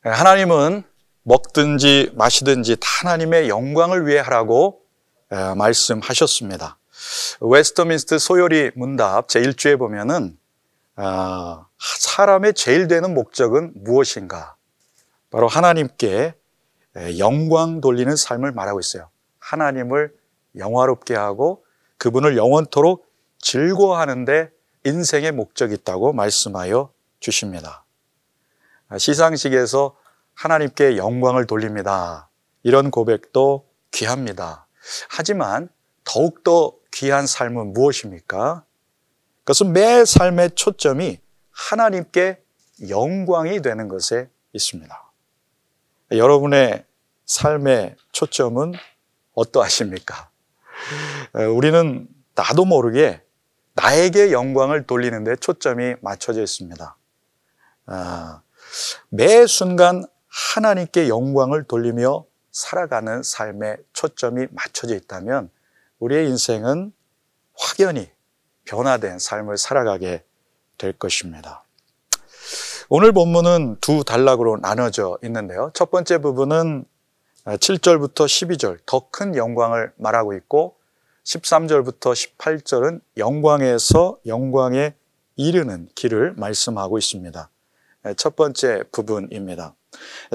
하나님은 먹든지 마시든지 다 하나님의 영광을 위해 하라고 말씀하셨습니다. 웨스터민스터 소요리 문답 제1주에 보면은 사람의 제일 되는 목적은 무엇인가? 바로 하나님께 영광 돌리는 삶을 말하고 있어요. 하나님을 영화롭게 하고 그분을 영원토록 즐거워하는 데 인생의 목적이 있다고 말씀하여 주십니다. 시상식에서 하나님께 영광을 돌립니다. 이런 고백도 귀합니다. 하지만 더욱더 귀한 삶은 무엇입니까? 그것은 매 삶의 초점이 하나님께 영광이 되는 것에 있습니다. 여러분의 삶의 초점은 어떠하십니까? 우리는 나도 모르게 나에게 영광을 돌리는 데 초점이 맞춰져 있습니다. 매 순간 하나님께 영광을 돌리며 살아가는 삶의 초점이 맞춰져 있다면 우리의 인생은 확연히 변화된 삶을 살아가게 될 것입니다. 오늘 본문은 두 단락으로 나눠져 있는데요. 첫 번째 부분은 7절부터 12절 더 큰 영광을 말하고 있고 13절부터 18절은 영광에서 영광에 이르는 길을 말씀하고 있습니다. 첫 번째 부분입니다.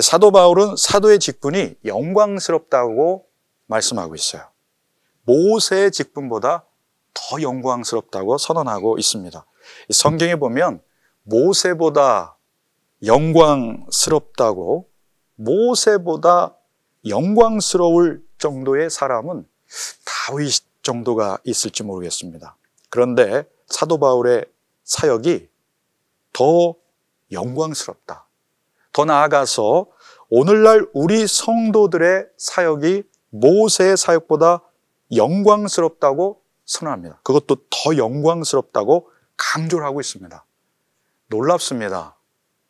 사도 바울은 사도의 직분이 영광스럽다고 말씀하고 있어요. 모세의 직분보다 더 영광스럽다고 선언하고 있습니다. 성경에 보면 모세보다 영광스럽다고, 모세보다 영광스러울 정도의 사람은 다윗 정도가 있을지 모르겠습니다. 그런데 사도 바울의 사역이 더 영광스럽다. 더 나아가서 오늘날 우리 성도들의 사역이 모세의 사역보다 영광스럽다고 선언합니다. 그것도 더 영광스럽다고 강조를 하고 있습니다. 놀랍습니다.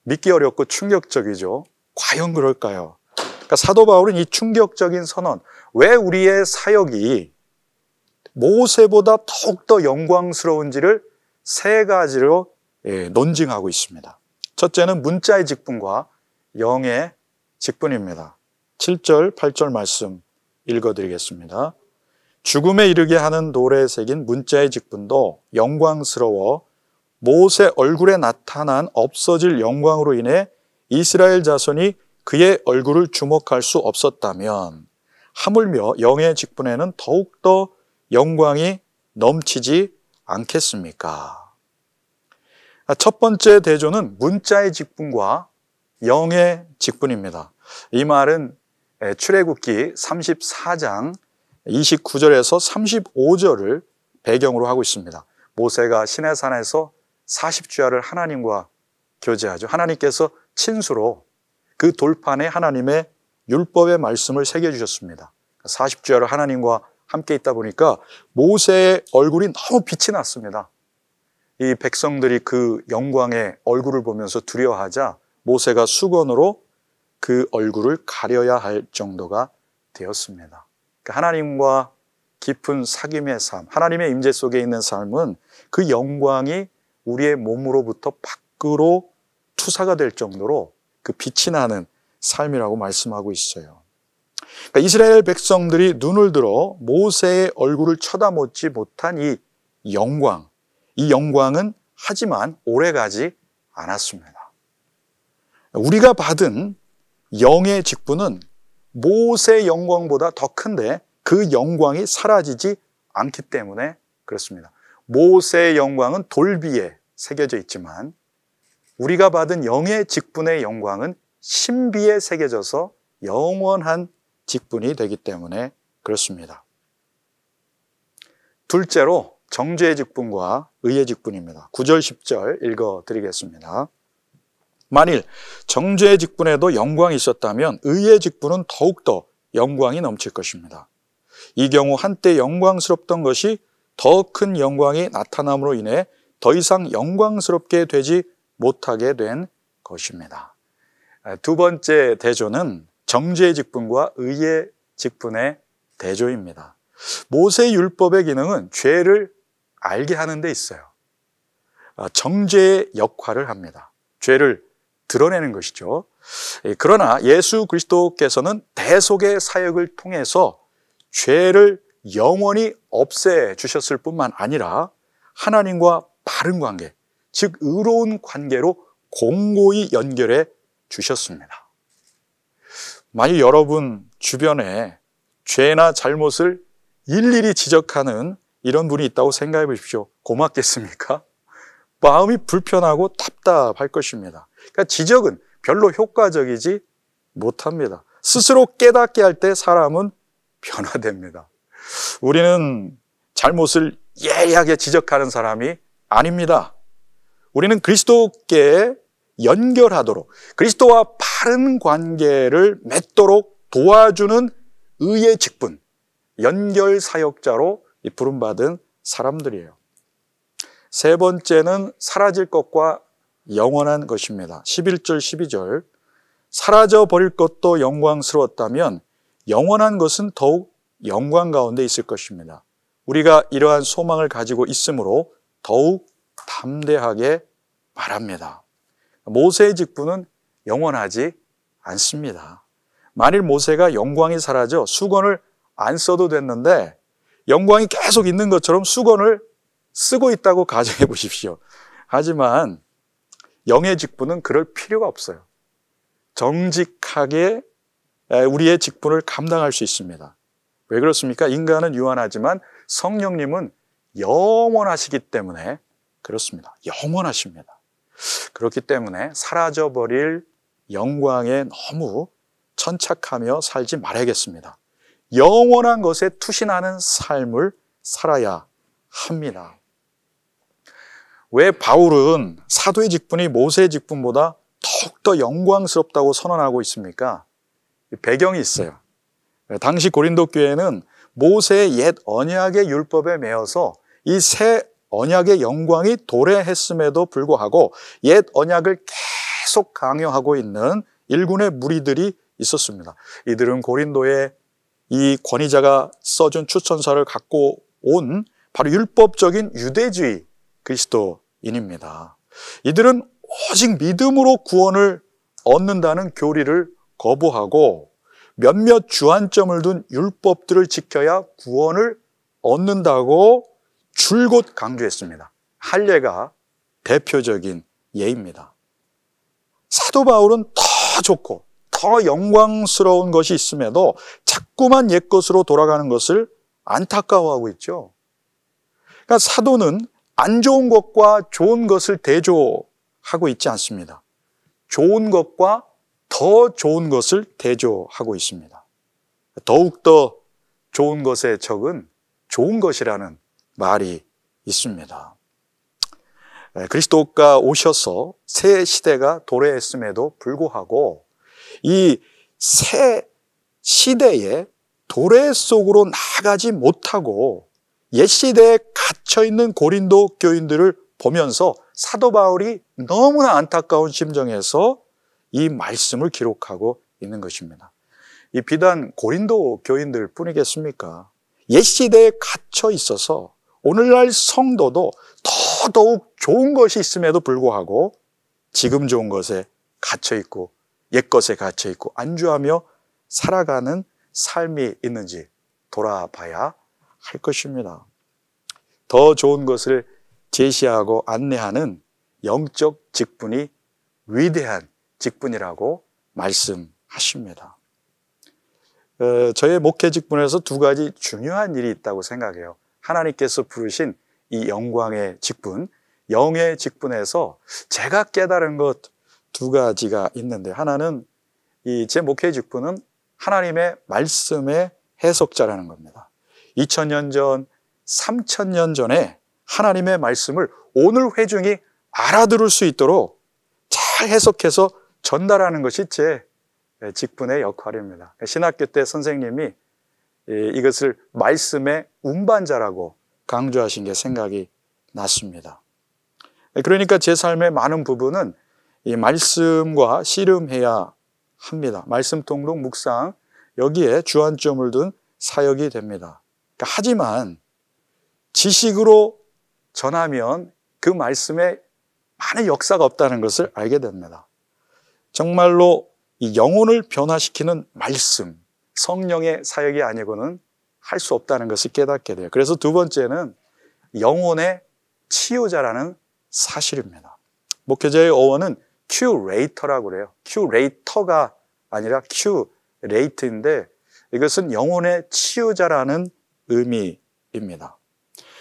믿기 어렵고 충격적이죠. 과연 그럴까요? 그러니까 사도 바울은 이 충격적인 선언, 왜 우리의 사역이 모세보다 더욱더 영광스러운지를 세 가지로 논증하고 있습니다. 첫째는 문자의 직분과 영의 직분입니다. 7절, 8절 말씀 읽어드리겠습니다. 죽음에 이르게 하는 돌에 새긴 문자의 직분도 영광스러워 모세 얼굴에 나타난 없어질 영광으로 인해 이스라엘 자손이 그의 얼굴을 주목할 수 없었다면 하물며 영의 직분에는 더욱더 영광이 넘치지 않겠습니까? 첫 번째 대조는 문자의 직분과 영의 직분입니다. 이 말은 출애굽기 34장 29절에서 35절을 배경으로 하고 있습니다. 모세가 시내산에서 40주야를 하나님과 교제하죠. 하나님께서 친수로 그 돌판에 하나님의 율법의 말씀을 새겨주셨습니다. 40주야를 하나님과 함께 있다 보니까 모세의 얼굴이 너무 빛이 났습니다. 이 백성들이 그 영광의 얼굴을 보면서 두려워하자 모세가 수건으로 그 얼굴을 가려야 할 정도가 되었습니다. 하나님과 깊은 사귐의 삶, 하나님의 임재 속에 있는 삶은 그 영광이 우리의 몸으로부터 밖으로 투사가 될 정도로 그 빛이 나는 삶이라고 말씀하고 있어요. 그러니까 이스라엘 백성들이 눈을 들어 모세의 얼굴을 쳐다보지 못한 이 영광은 하지만 오래가지 않았습니다. 우리가 받은 영의 직분은 모세의 영광보다 더 큰데 그 영광이 사라지지 않기 때문에 그렇습니다. 모세의 영광은 돌비에 새겨져 있지만 우리가 받은 영의 직분의 영광은 신비에 새겨져서 영원한 직분이 되기 때문에 그렇습니다. 둘째로 정죄의 직분과 의의 직분입니다. 9절 10절 읽어드리겠습니다. 만일 정죄의 직분에도 영광이 있었다면 의의 직분은 더욱더 영광이 넘칠 것입니다. 이 경우 한때 영광스럽던 것이 더 큰 영광이 나타남으로 인해 더 이상 영광스럽게 되지 못하게 된 것입니다. 두 번째 대조는 정죄의 직분과 의의 직분의 대조입니다. 모세의 율법의 기능은 죄를 알게 하는 데 있어요. 정죄의 역할을 합니다. 죄를 드러내는 것이죠. 그러나 예수 그리스도께서는 대속의 사역을 통해서 죄를 영원히 없애 주셨을 뿐만 아니라 하나님과 바른 관계, 즉 의로운 관계로 공고히 연결해 주셨습니다. 만약 여러분 주변에 죄나 잘못을 일일이 지적하는 이런 분이 있다고 생각해 보십시오. 고맙겠습니까? 마음이 불편하고 답답할 것입니다. 그러니까 지적은 별로 효과적이지 못합니다. 스스로 깨닫게 할 때 사람은 변화됩니다. 우리는 잘못을 예리하게 지적하는 사람이 아닙니다. 우리는 그리스도께 연결하도록, 그리스도와 바른 관계를 맺도록 도와주는 의의 직분, 연결 사역자로 부름받은 사람들이에요. 세 번째는 사라질 것과 영원한 것입니다. 11절, 12절. 사라져 버릴 것도 영광스러웠다면 영원한 것은 더욱 영광 가운데 있을 것입니다. 우리가 이러한 소망을 가지고 있으므로 더욱 담대하게 말합니다. 모세의 직분은 영원하지 않습니다. 만일 모세가 영광이 사라져 수건을 안 써도 됐는데 영광이 계속 있는 것처럼 수건을 쓰고 있다고 가정해 보십시오. 하지만 영의 직분은 그럴 필요가 없어요. 정직하게 우리의 직분을 감당할 수 있습니다. 왜 그렇습니까? 인간은 유한하지만 성령님은 영원하시기 때문에 그렇습니다. 영원하십니다. 그렇기 때문에 사라져버릴 영광에 너무 천착하며 살지 말아야겠습니다. 영원한 것에 투신하는 삶을 살아야 합니다. 왜 바울은 사도의 직분이 모세의 직분보다 더욱더 영광스럽다고 선언하고 있습니까? 배경이 있어요. 당시 고린도 교회는 모세의 옛 언약의 율법에 매여서 이 새 언약의 영광이 도래했음에도 불구하고 옛 언약을 계속 강요하고 있는 일군의 무리들이 있었습니다. 이들은 고린도에 이 권위자가 써준 추천서를 갖고 온 바로 율법적인 유대주의 그리스도인입니다. 이들은 오직 믿음으로 구원을 얻는다는 교리를 거부하고 몇몇 주안점을 둔 율법들을 지켜야 구원을 얻는다고 줄곧 강조했습니다. 할례가 대표적인 예입니다. 사도 바울은 더 좋고 더 영광스러운 것이 있음에도 자꾸만 옛것으로 돌아가는 것을 안타까워하고 있죠. 그러니까 사도는 안 좋은 것과 좋은 것을 대조하고 있지 않습니다. 좋은 것과 더 좋은 것을 대조하고 있습니다. 더욱더 좋은 것의 적은 좋은 것이라는 말이 있습니다. 그리스도가 오셔서 새 시대가 도래했음에도 불구하고 이 새 시대의 도래 속으로 나가지 못하고 옛 시대에 갇혀있는 고린도 교인들을 보면서 사도 바울이 너무나 안타까운 심정에서 이 말씀을 기록하고 있는 것입니다. 이 비단 고린도 교인들 뿐이겠습니까? 옛 시대에 갇혀 있어서 오늘날 성도도 더더욱 좋은 것이 있음에도 불구하고 지금 좋은 것에 갇혀 있고 옛 것에 갇혀 있고 안주하며 살아가는 삶이 있는지 돌아봐야 할 것입니다. 더 좋은 것을 제시하고 안내하는 영적 직분이 위대한 직분이라고 말씀하십니다. 저의 목회 직분에서 두 가지 중요한 일이 있다고 생각해요. 하나님께서 부르신 이 영광의 직분, 영의 직분에서 제가 깨달은 것 두 가지가 있는데, 하나는 제 목회 직분은 하나님의 말씀의 해석자라는 겁니다. 2000년 전, 3000년 전에 하나님의 말씀을 오늘 회중이 알아들을 수 있도록 잘 해석해서 전달하는 것이 제 직분의 역할입니다. 신학교 때 선생님이 이것을 말씀의 운반자라고 강조하신 게 생각이 났습니다. 그러니까 제 삶의 많은 부분은 이 말씀과 씨름해야 합니다. 말씀 통독 묵상, 여기에 주안점을 둔 사역이 됩니다. 하지만 지식으로 전하면 그 말씀에 많은 역사가 없다는 것을 알게 됩니다. 정말로 이 영혼을 변화시키는 말씀, 성령의 사역이 아니고는 할 수 없다는 것을 깨닫게 돼요. 그래서 두 번째는 영혼의 치유자라는 사실입니다. 목회자의 어원은 큐레이터라고 그래요. 큐레이터가 아니라 큐레이트인데 이것은 영혼의 치유자라는 의미입니다.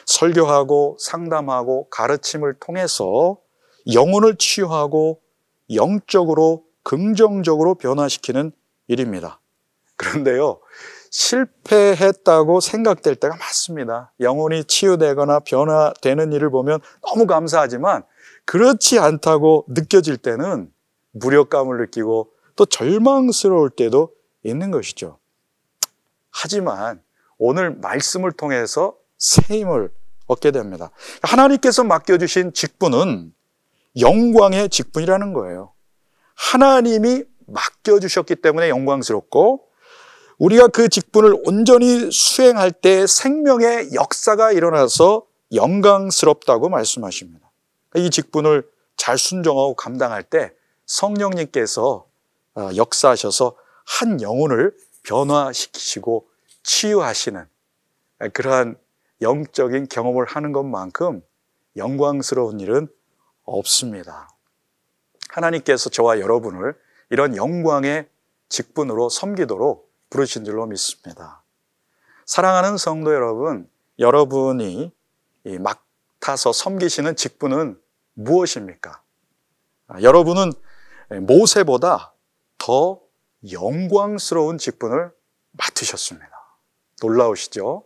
설교하고 상담하고 가르침을 통해서 영혼을 치유하고 영적으로 긍정적으로 변화시키는 일입니다. 그런데요, 실패했다고 생각될 때가 많습니다. 영혼이 치유되거나 변화되는 일을 보면 너무 감사하지만 그렇지 않다고 느껴질 때는 무력감을 느끼고 또 절망스러울 때도 있는 것이죠. 하지만 오늘 말씀을 통해서 새 힘을 얻게 됩니다. 하나님께서 맡겨주신 직분은 영광의 직분이라는 거예요. 하나님이 맡겨주셨기 때문에 영광스럽고 우리가 그 직분을 온전히 수행할 때 생명의 역사가 일어나서 영광스럽다고 말씀하십니다. 이 직분을 잘 순종하고 감당할 때 성령님께서 역사하셔서 한 영혼을 변화시키시고 치유하시는 그러한 영적인 경험을 하는 것만큼 영광스러운 일은 없습니다. 하나님께서 저와 여러분을 이런 영광의 직분으로 섬기도록 부르신 줄로 믿습니다. 사랑하는 성도 여러분, 여러분이 맡아서 섬기시는 직분은 무엇입니까? 여러분은 모세보다 더 영광스러운 직분을 맡으셨습니다. 놀라우시죠?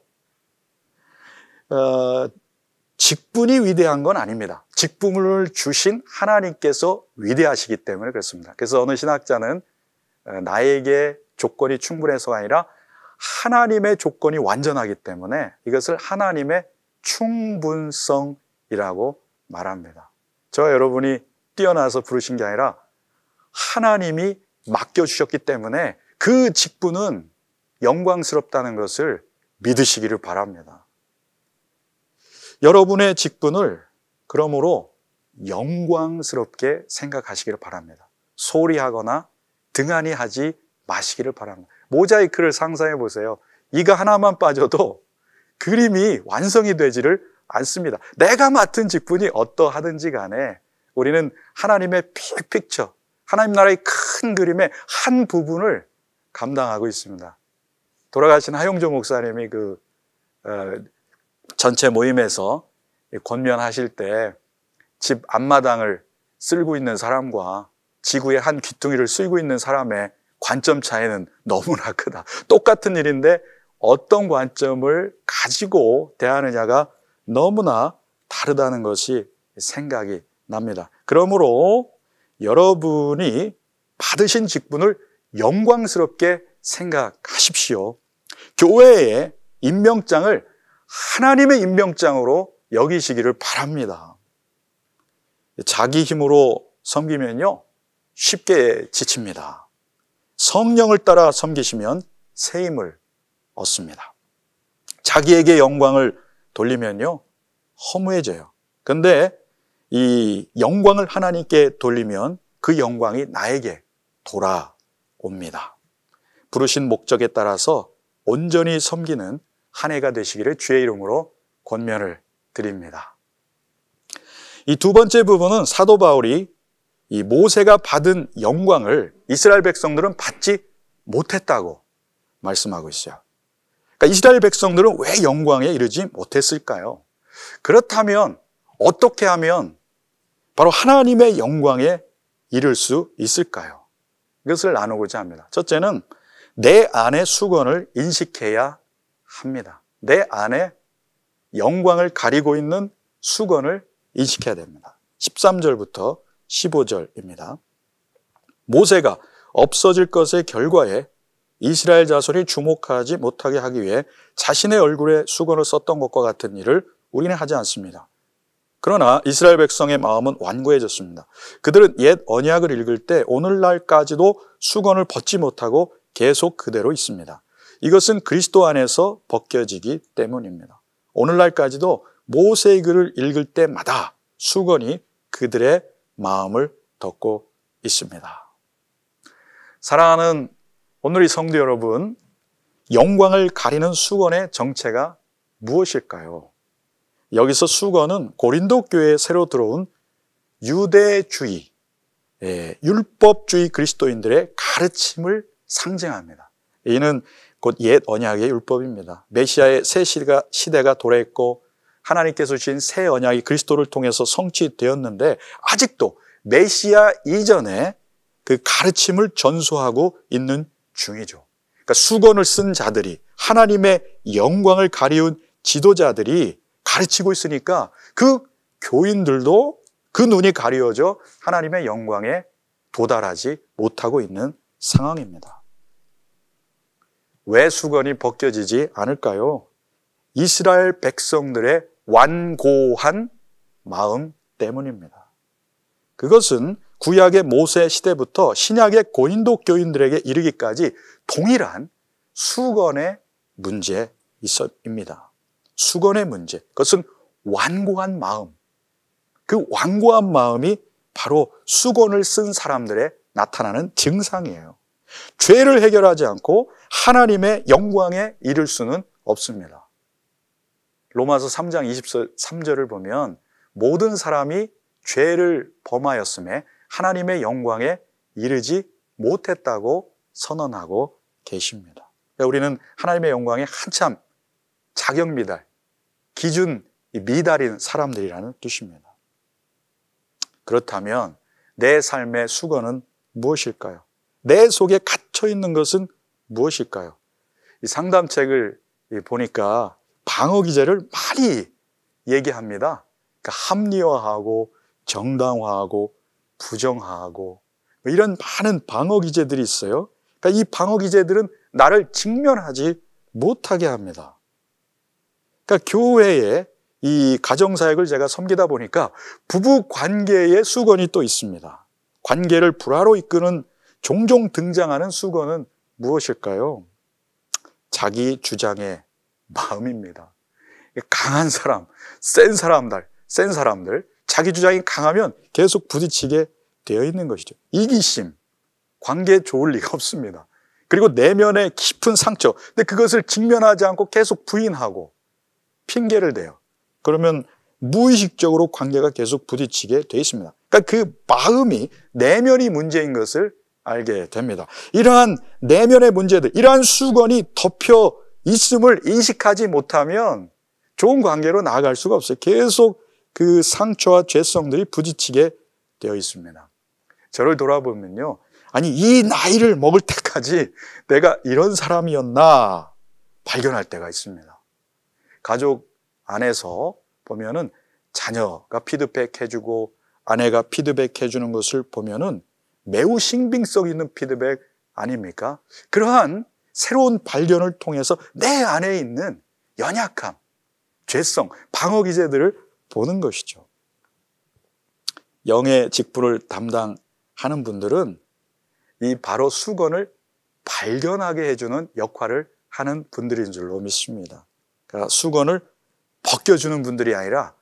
직분이 위대한 건 아닙니다. 직분을 주신 하나님께서 위대하시기 때문에 그렇습니다. 그래서 어느 신학자는 나에게 조건이 충분해서가 아니라 하나님의 조건이 완전하기 때문에 이것을 하나님의 충분성이라고 말합니다. 저와 여러분이 뛰어나서 부르신 게 아니라 하나님이 맡겨주셨기 때문에 그 직분은 영광스럽다는 것을 믿으시기를 바랍니다. 여러분의 직분을 그러므로 영광스럽게 생각하시기를 바랍니다. 소홀히 하거나 등한히 하지 마시기를 바랍니다. 모자이크를 상상해 보세요. 이가 하나만 빠져도 그림이 완성이 되지를 않습니다. 내가 맡은 직분이 어떠하든지 간에 우리는 하나님의 픽픽처, 하나님 나라의 큰 그림의 한 부분을 감당하고 있습니다. 돌아가신 하용조 목사님이 전체 모임에서 권면하실 때 집 앞마당을 쓸고 있는 사람과 지구의 한 귀퉁이를 쓸고 있는 사람의 관점 차이는 너무나 크다. 똑같은 일인데 어떤 관점을 가지고 대하느냐가 너무나 다르다는 것이 생각이 납니다. 그러므로 여러분이 받으신 직분을 영광스럽게 생각하십시오. 교회의 임명장을 하나님의 임명장으로 여기시기를 바랍니다. 자기 힘으로 섬기면요, 쉽게 지칩니다. 성령을 따라 섬기시면 새 힘을 얻습니다. 자기에게 영광을 돌리면요, 허무해져요. 근데 이 영광을 하나님께 돌리면 그 영광이 나에게 돌아옵니다. 부르신 목적에 따라서 온전히 섬기는 한 해가 되시기를 주의 이름으로 권면을 드립니다. 이 두 번째 부분은 사도 바울이 이 모세가 받은 영광을 이스라엘 백성들은 받지 못했다고 말씀하고 있어요. 그러니까 이스라엘 백성들은 왜 영광에 이르지 못했을까요? 그렇다면 어떻게 하면 바로 하나님의 영광에 이를 수 있을까요? 이것을 나누고자 합니다. 첫째는 내 안의 수건을 인식해야 합니다. 내 안에 영광을 가리고 있는 수건을 인식해야 됩니다. 13절부터 15절입니다. 모세가 없어질 것의 결과에 이스라엘 자손이 주목하지 못하게 하기 위해 자신의 얼굴에 수건을 썼던 것과 같은 일을 우리는 하지 않습니다. 그러나 이스라엘 백성의 마음은 완고해졌습니다. 그들은 옛 언약을 읽을 때 오늘날까지도 수건을 벗지 못하고 계속 그대로 있습니다. 이것은 그리스도 안에서 벗겨지기 때문입니다. 오늘날까지도 모세의 글을 읽을 때마다 수건이 그들의 마음을 덮고 있습니다. 사랑하는 오늘의 성도 여러분, 영광을 가리는 수건의 정체가 무엇일까요? 여기서 수건은 고린도 교회에 새로 들어온 유대주의, 율법주의 그리스도인들의 가르침을 상징합니다. 이는 곧 옛 언약의 율법입니다. 메시아의 새 시대가 도래했고 하나님께서 주신 새 언약이 그리스도를 통해서 성취되었는데 아직도 메시아 이전에 그 가르침을 전수하고 있는 중이죠. 그러니까 수건을 쓴 자들이, 하나님의 영광을 가리운 지도자들이 가르치고 있으니까 그 교인들도 그 눈이 가려져 하나님의 영광에 도달하지 못하고 있는 상황입니다. 왜 수건이 벗겨지지 않을까요? 이스라엘 백성들의 완고한 마음 때문입니다. 그것은 구약의 모세 시대부터 신약의 고린도 교인들에게 이르기까지 동일한 수건의 문제입니다. 수건의 문제, 그것은 완고한 마음. 그 완고한 마음이 바로 수건을 쓴 사람들의 나타나는 증상이에요. 죄를 해결하지 않고 하나님의 영광에 이를 수는 없습니다. 로마서 3장 23절을 보면 모든 사람이 죄를 범하였음에 하나님의 영광에 이르지 못했다고 선언하고 계십니다. 우리는 하나님의 영광에 한참 자격 미달, 기준 미달인 사람들이라는 뜻입니다. 그렇다면 내 삶의 수건은 무엇일까요? 내 속에 갇혀 있는 것은 무엇일까요? 이 상담책을 보니까 방어 기제를 많이 얘기합니다. 그러니까 합리화하고 정당화하고 부정하고 이런 많은 방어 기제들이 있어요. 그러니까 이 방어 기제들은 나를 직면하지 못하게 합니다. 그러니까 교회에 이 가정사역을 제가 섬기다 보니까 부부 관계의 수건이 또 있습니다. 관계를 불화로 이끄는 종종 등장하는 수건은 무엇일까요? 자기 주장의 마음입니다. 강한 사람, 센 사람들, 자기 주장이 강하면 계속 부딪히게 되어 있는 것이죠. 이기심, 관계에 좋을 리가 없습니다. 그리고 내면의 깊은 상처, 근데 그것을 직면하지 않고 계속 부인하고 핑계를 대요. 그러면 무의식적으로 관계가 계속 부딪히게 돼 있습니다. 그러니까 그 마음이, 내면이 문제인 것을 알게 됩니다. 이러한 내면의 문제들, 이러한 수건이 덮여 있음을 인식하지 못하면 좋은 관계로 나아갈 수가 없어요. 계속 그 상처와 죄성들이 부딪히게 되어 있습니다. 저를 돌아보면요, 아니 이 나이를 먹을 때까지 내가 이런 사람이었나 발견할 때가 있습니다. 가족 안에서 보면은 자녀가 피드백해주고 아내가 피드백해주는 것을 보면은 매우 신빙성 있는 피드백 아닙니까? 그러한 새로운 발견을 통해서 내 안에 있는 연약함, 죄성, 방어 기제들을 보는 것이죠. 영의 직분을 담당하는 분들은 이 바로 수건을 발견하게 해주는 역할을 하는 분들인 줄로 믿습니다. 그러니까 수건을 벗겨주는 분들이 아니라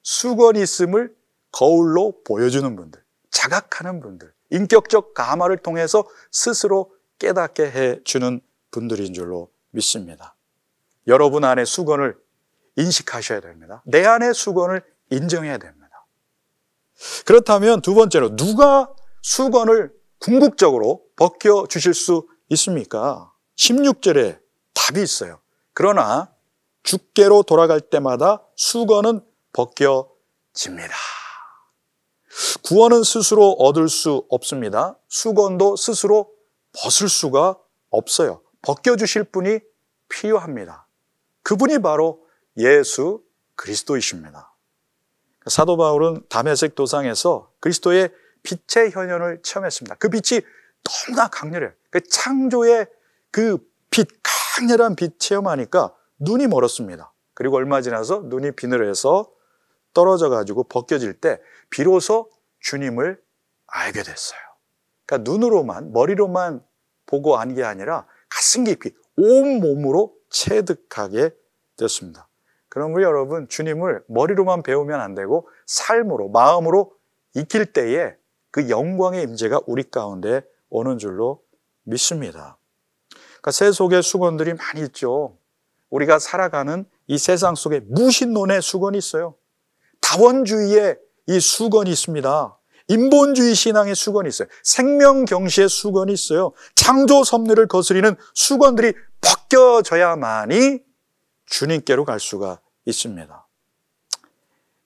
수건이 있음을 거울로 보여주는 분들, 자각하는 분들, 인격적 감화를 통해서 스스로 깨닫게 해주는 분들인 줄로 믿습니다. 여러분 안에 수건을 인식하셔야 됩니다. 내 안에 수건을 인정해야 됩니다. 그렇다면 두 번째로, 누가 수건을 궁극적으로 벗겨주실 수 있습니까? 16절에 답이 있어요. 그러나 주께로 돌아갈 때마다 수건은 벗겨집니다. 구원은 스스로 얻을 수 없습니다. 수건도 스스로 벗을 수가 없어요. 벗겨주실 분이 필요합니다. 그분이 바로 예수 그리스도이십니다. 사도 바울은 다메섹 도상에서 그리스도의 빛의 현현을 체험했습니다. 그 빛이 너무나 강렬해요. 그 창조의 그 빛, 강렬한 빛 체험하니까 눈이 멀었습니다. 그리고 얼마 지나서 눈이 비늘해서 떨어져 가지고 벗겨질 때 비로소 주님을 알게 됐어요. 그러니까 눈으로만, 머리로만 보고 안 게 아니라 가슴 깊이 온몸으로 체득하게 됐습니다. 그럼 우리 여러분, 주님을 머리로만 배우면 안 되고 삶으로, 마음으로 익힐 때에 그 영광의 임재가 우리 가운데 오는 줄로 믿습니다. 그러니까 세속에 수건들이 많이 있죠. 우리가 살아가는 이 세상 속에 무신론의 수건이 있어요. 다원주의의 이 수건이 있습니다. 인본주의 신앙의 수건이 있어요. 생명경시의 수건이 있어요. 창조 섭리를 거스리는 수건들이 벗겨져야만이 주님께로 갈 수가 있습니다.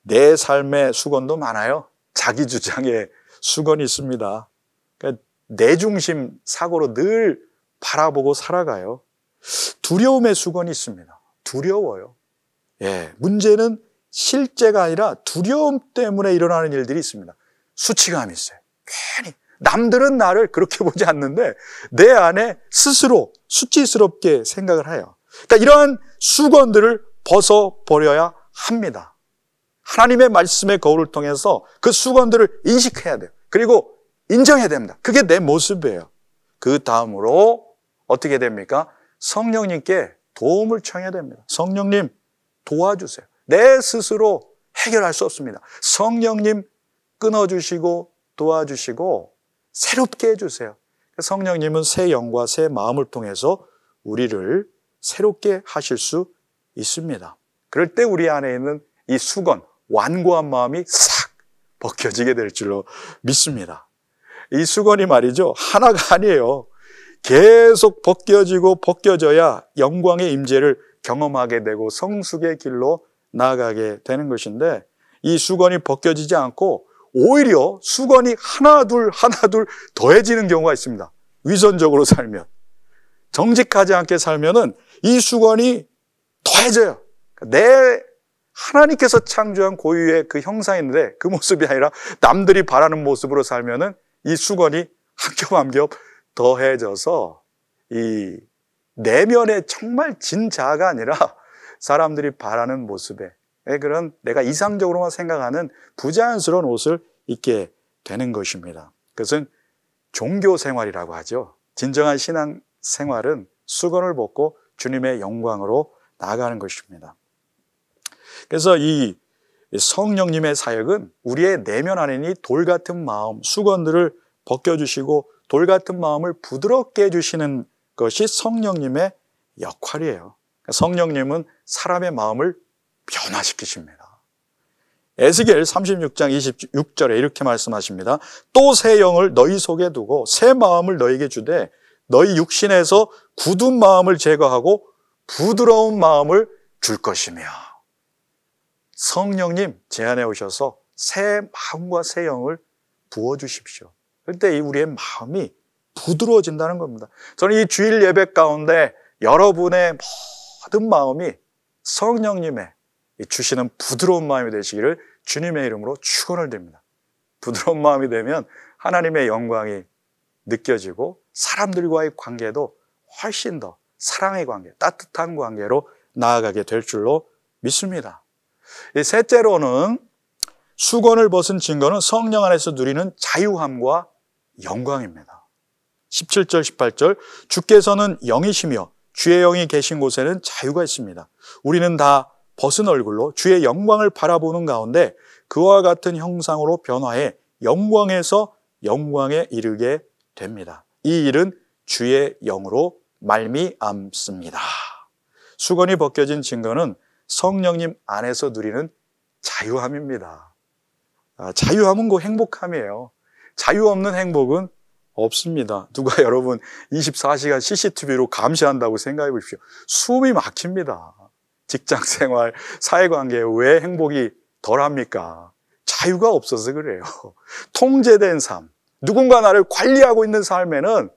내 삶의 수건도 많아요. 자기 주장의 수건이 있습니다. 그러니까 내 중심 사고로 늘 바라보고 살아가요. 두려움의 수건이 있습니다. 두려워요. 문제는 실제가 아니라 두려움 때문에 일어나는 일들이 있습니다. 수치감이 있어요. 괜히 남들은 나를 그렇게 보지 않는데 내 안에 스스로 수치스럽게 생각을 해요. 그러니까 이러한 수건들을 벗어버려야 합니다. 하나님의 말씀의 거울을 통해서 그 수건들을 인식해야 돼요. 그리고 인정해야 됩니다. 그게 내 모습이에요. 그 다음으로 어떻게 됩니까? 성령님께 도움을 청해야 됩니다. 성령님 도와주세요. 내 스스로 해결할 수 없습니다. 성령님 끊어주시고 도와주시고 새롭게 해주세요. 성령님은 새 영과 새 마음을 통해서 우리를 새롭게 하실 수 있습니다. 그럴 때 우리 안에 있는 이 수건, 완고한 마음이 싹 벗겨지게 될 줄로 믿습니다. 이 수건이 말이죠, 하나가 아니에요. 계속 벗겨지고 벗겨져야 영광의 임재를 경험하게 되고 성숙의 길로 나아가게 되는 것인데, 이 수건이 벗겨지지 않고 오히려 수건이 하나둘 더해지는 경우가 있습니다. 위선적으로 살면, 정직하지 않게 살면은 이 수건이 더해져요. 내 하나님께서 창조한 고유의 그 형상인데 그 모습이 아니라 남들이 바라는 모습으로 살면은 이 수건이 한 겹 한 겹 더해져서 이 내면의 정말 진자가 아니라 사람들이 바라는 모습에 그런 내가 이상적으로만 생각하는 부자연스러운 옷을 입게 되는 것입니다. 그것은 종교 생활이라고 하죠. 진정한 신앙 생활은 수건을 벗고 주님의 영광으로 나아가는 것입니다. 그래서 이 성령님의 사역은 우리의 내면 안에 있는 돌 같은 마음, 수건들을 벗겨주시고 돌 같은 마음을 부드럽게 해주시는 것이 성령님의 역할이에요. 성령님은 사람의 마음을 변화시키십니다. 에스겔 36장 26절에 이렇게 말씀하십니다. 또 새 영을 너희 속에 두고 새 마음을 너희에게 주되 너희 육신에서 굳은 마음을 제거하고 부드러운 마음을 줄 것이며. 성령님 제 안에 오셔서 새 마음과 새 영을 부어주십시오. 그때 우리의 마음이 부드러워진다는 겁니다. 저는 이 주일 예배 가운데 여러분의 모든 마음이 성령님의 주시는 부드러운 마음이 되시기를 주님의 이름으로 축원을 드립니다. 부드러운 마음이 되면 하나님의 영광이 느껴지고 사람들과의 관계도 훨씬 더 사랑의 관계, 따뜻한 관계로 나아가게 될 줄로 믿습니다. 셋째로는 수건을 벗은 증거는 성령 안에서 누리는 자유함과 영광입니다. 17절, 18절 주께서는 영이시며 주의 영이 계신 곳에는 자유가 있습니다. 우리는 다 벗은 얼굴로 주의 영광을 바라보는 가운데 그와 같은 형상으로 변화해 영광에서 영광에 이르게 됩니다. 이 일은 주의 영으로 말미암습니다. 수건이 벗겨진 증거는 성령님 안에서 누리는 자유함입니다. 자유함은 곧 행복함이에요. 자유 없는 행복은 없습니다. 누가 여러분 24시간 CCTV로 감시한다고 생각해 보십시오. 숨이 막힙니다. 직장생활, 사회관계에 왜 행복이 덜합니까? 자유가 없어서 그래요. 통제된 삶, 누군가 나를 관리하고 있는 삶에는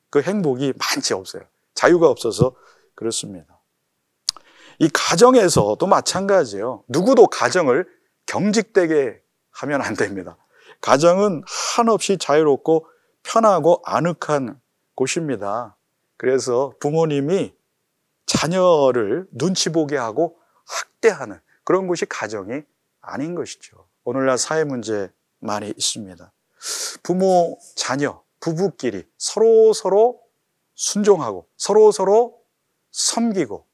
그 행복이 많지 없어요. 자유가 없어서 그렇습니다. 이 가정에서도 마찬가지예요. 누구도 가정을 경직되게 하면 안 됩니다. 가정은 한없이 자유롭고 편하고 아늑한 곳입니다. 그래서 부모님이 자녀를 눈치 보게 하고 학대하는 그런 곳이 가정이 아닌 것이죠. 오늘날 사회 문제 많이 있습니다. 부모, 자녀, 부부끼리 서로 순종하고 서로 섬기고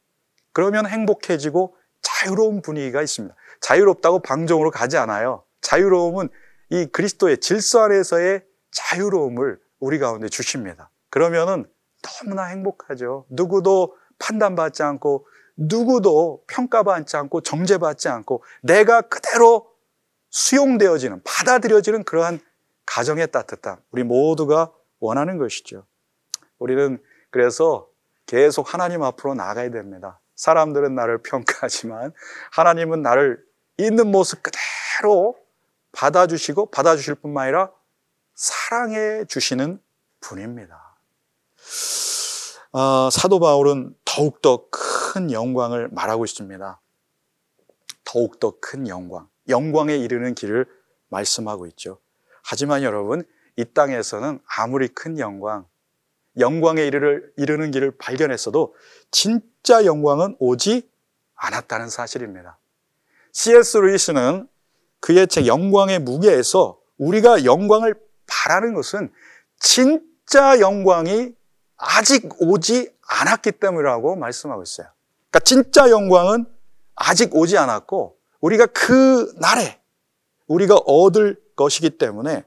그러면 행복해지고 자유로운 분위기가 있습니다. 자유롭다고 방종으로 가지 않아요. 자유로움은 이 그리스도의 질서 안에서의 자유로움을 우리 가운데 주십니다. 그러면은 너무나 행복하죠. 누구도 판단받지 않고 누구도 평가받지 않고 정죄받지 않고 내가 그대로 수용되어지는, 받아들여지는 그러한 가정의 따뜻함, 우리 모두가 원하는 것이죠. 우리는 그래서 계속 하나님 앞으로 나가야 됩니다. 사람들은 나를 평가하지만 하나님은 나를 있는 모습 그대로 받아주시고 받아주실 뿐만 아니라 사랑해 주시는 분입니다. 사도 바울은 더욱더 큰 영광을 말하고 있습니다. 더욱더 큰 영광, 영광에 이르는 길을 말씀하고 있죠. 하지만 여러분, 이 땅에서는 아무리 큰 영광, 영광에 이르는 길을 발견했어도 진짜 영광은 오지 않았다는 사실입니다. C.S. 루이스는 그의 책 영광의 무게에서 우리가 영광을 바라는 것은 진짜 영광이 아직 오지 않았기 때문이라고 말씀하고 있어요. 그러니까 진짜 영광은 아직 오지 않았고 우리가 그 날에 우리가 얻을 것이기 때문에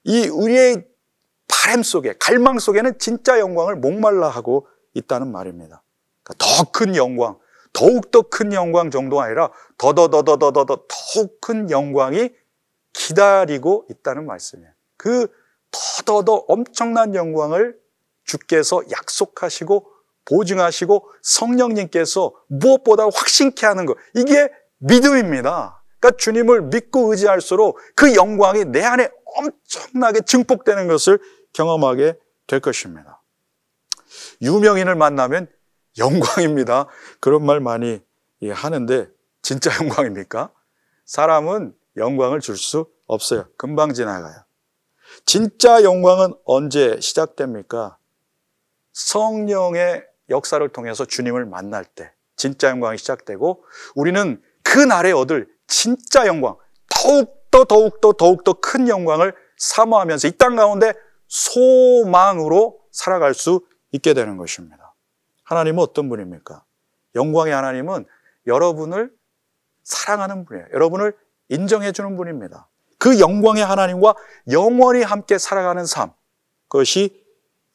이 우리의 바람 속에, 갈망 속에는 진짜 영광을 목말라 하고 있다는 말입니다. 그러니까 더 큰 영광, 더욱더 큰 영광 정도가 아니라 더욱 큰 영광이 기다리고 있다는 말씀이에요. 그 더더 엄청난 영광을 주께서 약속하시고 보증하시고 성령님께서 무엇보다 확신케 하는 것, 이게 믿음입니다. 그러니까 주님을 믿고 의지할수록 그 영광이 내 안에 엄청나게 증폭되는 것을 경험하게 될 것입니다. 유명인을 만나면 영광입니다, 그런 말 많이 하는데 진짜 영광입니까? 사람은 영광을 줄 수 없어요. 금방 지나가요. 진짜 영광은 언제 시작됩니까? 성령의 역사를 통해서 주님을 만날 때 진짜 영광이 시작되고 우리는 그 날에 얻을 진짜 영광, 더욱더 큰 영광을 사모하면서 이 땅 가운데 소망으로 살아갈 수 있게 되는 것입니다. 하나님은 어떤 분입니까? 영광의 하나님은 여러분을 사랑하는 분이에요. 여러분을 인정해 주는 분입니다. 그 영광의 하나님과 영원히 함께 살아가는 삶, 그것이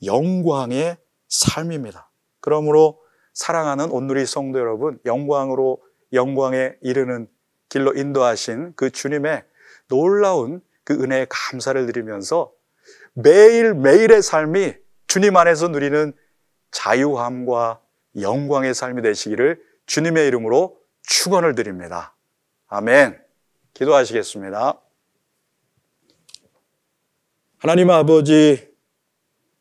영광의 삶입니다. 그러므로 사랑하는 온누리 성도 여러분, 영광에 이르는 길로 인도하신 그 주님의 놀라운 그 은혜에 감사를 드리면서 매일매일의 삶이 주님 안에서 누리는 자유함과 영광의 삶이 되시기를 주님의 이름으로 축원을 드립니다. 아멘. 기도하시겠습니다. 하나님 아버지,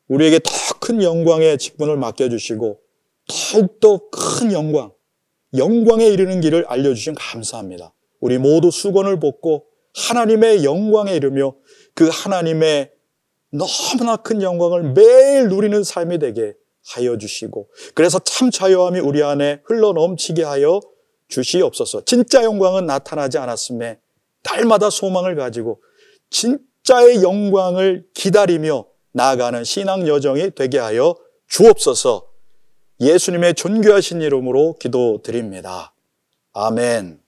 우리에게 더 큰 영광의 직분을 맡겨주시고 더욱더 큰 영광에 이르는 길을 알려주신 감사합니다. 우리 모두 수건을 벗고 하나님의 영광에 이르며 그 하나님의 너무나 큰 영광을 매일 누리는 삶이 되게 하여 주시고, 그래서 참 자유함이 우리 안에 흘러넘치게 하여 주시옵소서. 진짜 영광은 나타나지 않았음에 날마다 소망을 가지고 진짜의 영광을 기다리며 나아가는 신앙 여정이 되게 하여 주옵소서. 예수님의 존귀하신 이름으로 기도드립니다. 아멘.